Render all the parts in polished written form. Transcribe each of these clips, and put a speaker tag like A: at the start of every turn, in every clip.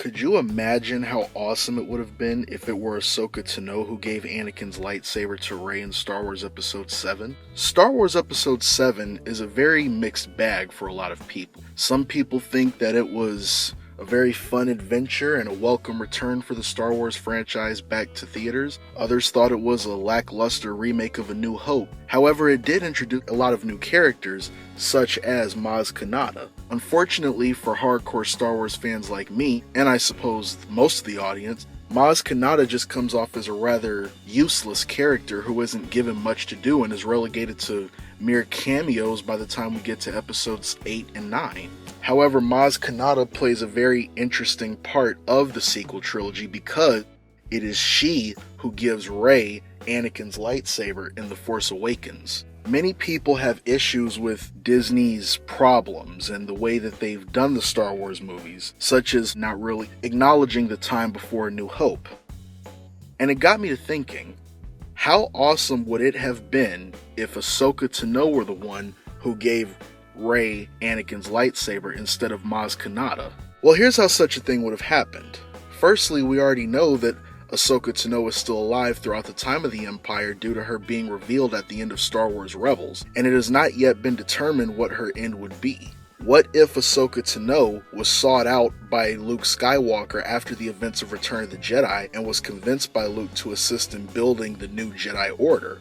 A: Could you imagine how awesome it would have been if it were Ahsoka Tano who gave Anakin's lightsaber to Rey in Star Wars Episode VII? Star Wars Episode VII is a very mixed bag for a lot of people. Some people think that it was a very fun adventure and a welcome return for the Star Wars franchise back to theaters. Others thought it was a lackluster remake of A New Hope. However, it did introduce a lot of new characters, such as Maz Kanata. Unfortunately for hardcore Star Wars fans like me, and I suppose most of the audience, Maz Kanata just comes off as a rather useless character who isn't given much to do and is relegated to mere cameos by the time we get to episodes 8 and 9. However, Maz Kanata plays a very interesting part of the sequel trilogy because it is she who gives Rey Anakin's lightsaber in The Force Awakens. Many people have issues with Disney's problems and the way that they've done the Star Wars movies, such as not really acknowledging the time before A New Hope. And it got me to thinking, how awesome would it have been if Ahsoka Tano were the one who gave Rey Anakin's lightsaber instead of Maz Kanata? Well, here's how such a thing would have happened. Firstly, we already know that Ahsoka Tano is still alive throughout the time of the Empire due to her being revealed at the end of Star Wars Rebels, and it has not yet been determined what her end would be. What if Ahsoka Tano was sought out by Luke Skywalker after the events of Return of the Jedi and was convinced by Luke to assist in building the new Jedi Order?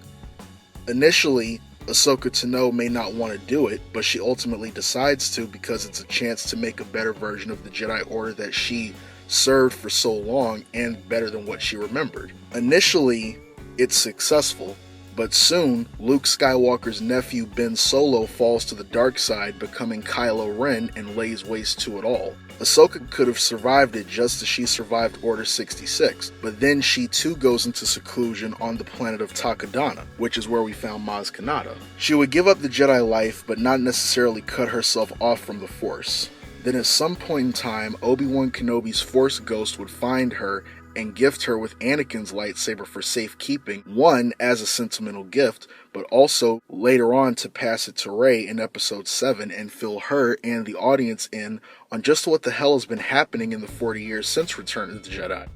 A: Initially, Ahsoka Tano may not want to do it, but she ultimately decides to because it's a chance to make a better version of the Jedi Order that she served for so long and better than what she remembered. Initially, it's successful, but soon Luke Skywalker's nephew Ben Solo falls to the dark side, becoming Kylo Ren, and lays waste to it all. Ahsoka could have survived it just as she survived Order 66, but then she too goes into seclusion on the planet of Takodana, which is where we found Maz Kanata. She would give up the Jedi life, but not necessarily cut herself off from the Force. Then at some point in time, Obi-Wan Kenobi's Force Ghost would find her and gift her with Anakin's lightsaber for safekeeping, one as a sentimental gift, but also later on to pass it to Rey in Episode 7 and fill her and the audience in on just what the hell has been happening in the 40 years since Return of the Jedi.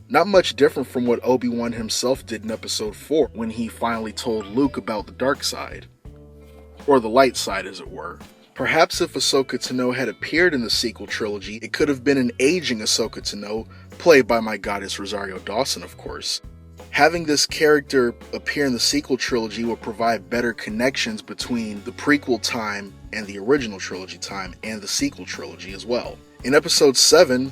A: Not much different from what Obi-Wan himself did in Episode 4 when he finally told Luke about the dark side. Or the light side, as it were. Perhaps if Ahsoka Tano had appeared in the sequel trilogy, it could have been an aging Ahsoka Tano, played by my goddess Rosario Dawson, of course. Having this character appear in the sequel trilogy would provide better connections between the prequel time and the original trilogy time, and the sequel trilogy as well. In Episode 7,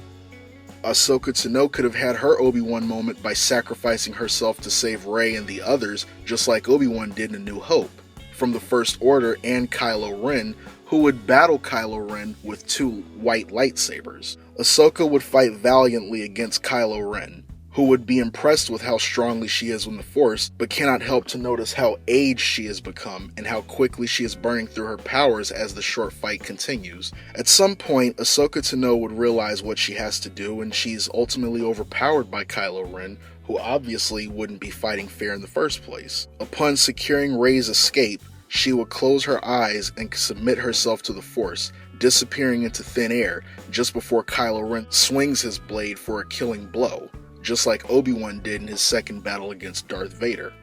A: Ahsoka Tano could have had her Obi-Wan moment by sacrificing herself to save Rey and the others, just like Obi-Wan did in A New Hope, from the First Order and Kylo Ren, who would battle Kylo Ren with two white lightsabers. Ahsoka would fight valiantly against Kylo Ren, who would be impressed with how strongly she is in the Force, but cannot help to notice how aged she has become and how quickly she is burning through her powers as the short fight continues. At some point, Ahsoka Tano would realize what she has to do, and she's ultimately overpowered by Kylo Ren, who obviously wouldn't be fighting fair in the first place. Upon securing Rey's escape, she would close her eyes and submit herself to the Force, disappearing into thin air just before Kylo Ren swings his blade for a killing blow, just like Obi-Wan did in his second battle against Darth Vader.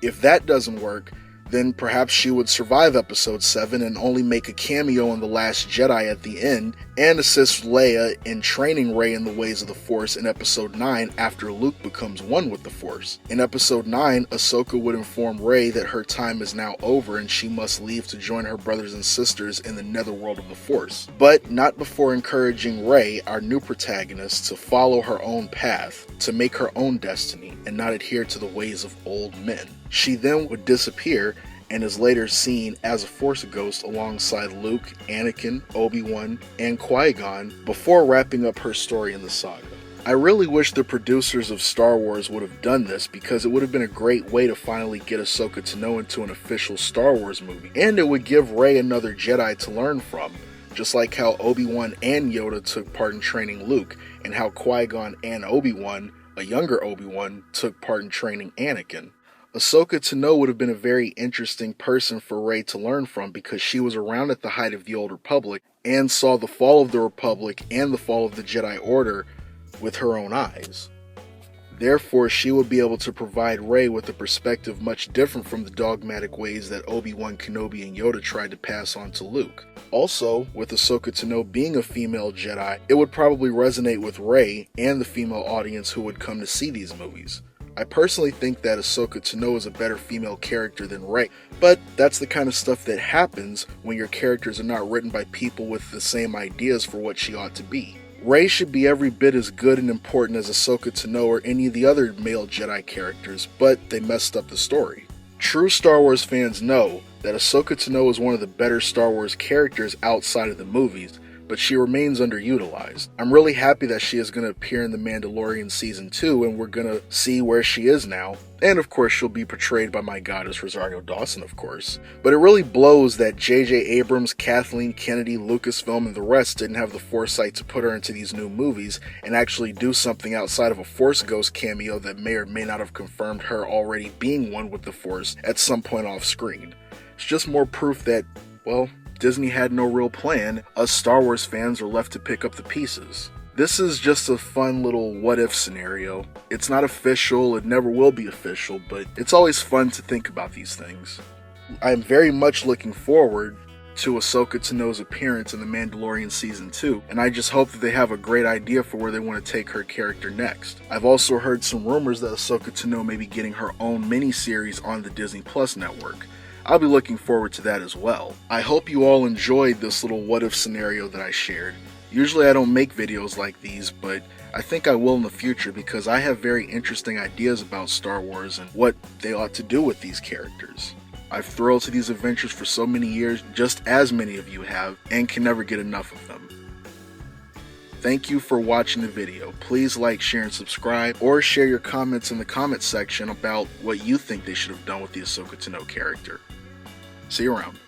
A: If that doesn't work, then perhaps she would survive Episode 7 and only make a cameo in The Last Jedi at the end, and assist Leia in training Rey in the ways of the Force in Episode 9 after Luke becomes one with the Force. In Episode 9, Ahsoka would inform Rey that her time is now over and she must leave to join her brothers and sisters in the netherworld of the Force, but not before encouraging Rey, our new protagonist, to follow her own path, to make her own destiny, and not adhere to the ways of old men. She then would disappear and is later seen as a Force ghost alongside Luke, Anakin, Obi-Wan, and Qui-Gon before wrapping up her story in the saga. I really wish the producers of Star Wars would have done this because it would have been a great way to finally get Ahsoka Tano into an official Star Wars movie, and it would give Rey another Jedi to learn from, just like how Obi-Wan and Yoda took part in training Luke, and how Qui-Gon and Obi-Wan, a younger Obi-Wan, took part in training Anakin. Ahsoka Tano would have been a very interesting person for Rey to learn from because she was around at the height of the Old Republic and saw the fall of the Republic and the fall of the Jedi Order with her own eyes. Therefore, she would be able to provide Rey with a perspective much different from the dogmatic ways that Obi-Wan Kenobi and Yoda tried to pass on to Luke. Also, with Ahsoka Tano being a female Jedi, it would probably resonate with Rey and the female audience who would come to see these movies. I personally think that Ahsoka Tano is a better female character than Rey, but that's the kind of stuff that happens when your characters are not written by people with the same ideas for what she ought to be. Rey should be every bit as good and important as Ahsoka Tano or any of the other male Jedi characters, but they messed up the story. True Star Wars fans know that Ahsoka Tano is one of the better Star Wars characters outside of the movies, but she remains underutilized. I'm really happy that she is going to appear in The Mandalorian Season 2, and we're going to see where she is now. And of course, she'll be portrayed by my goddess Rosario Dawson, of course. But it really blows that J.J. Abrams, Kathleen Kennedy, Lucasfilm, and the rest didn't have the foresight to put her into these new movies and actually do something outside of a Force Ghost cameo that may or may not have confirmed her already being one with the Force at some point off screen. It's just more proof that, well, Disney had no real plan. Us Star Wars fans are left to pick up the pieces. This is just a fun little what-if scenario. It's not official, it never will be official, but it's always fun to think about these things. I'm very much looking forward to Ahsoka Tano's appearance in The Mandalorian Season 2, and I just hope that they have a great idea for where they want to take her character next. I've also heard some rumors that Ahsoka Tano may be getting her own miniseries on the Disney Plus network. I'll be looking forward to that as well. I hope you all enjoyed this little what-if scenario that I shared. Usually I don't make videos like these, but I think I will in the future because I have very interesting ideas about Star Wars and what they ought to do with these characters. I've thrilled to these adventures for so many years, just as many of you have, and can never get enough of them. Thank you for watching the video. Please like, share, and subscribe, or share your comments in the comment section about what you think they should have done with the Ahsoka Tano character. See you around.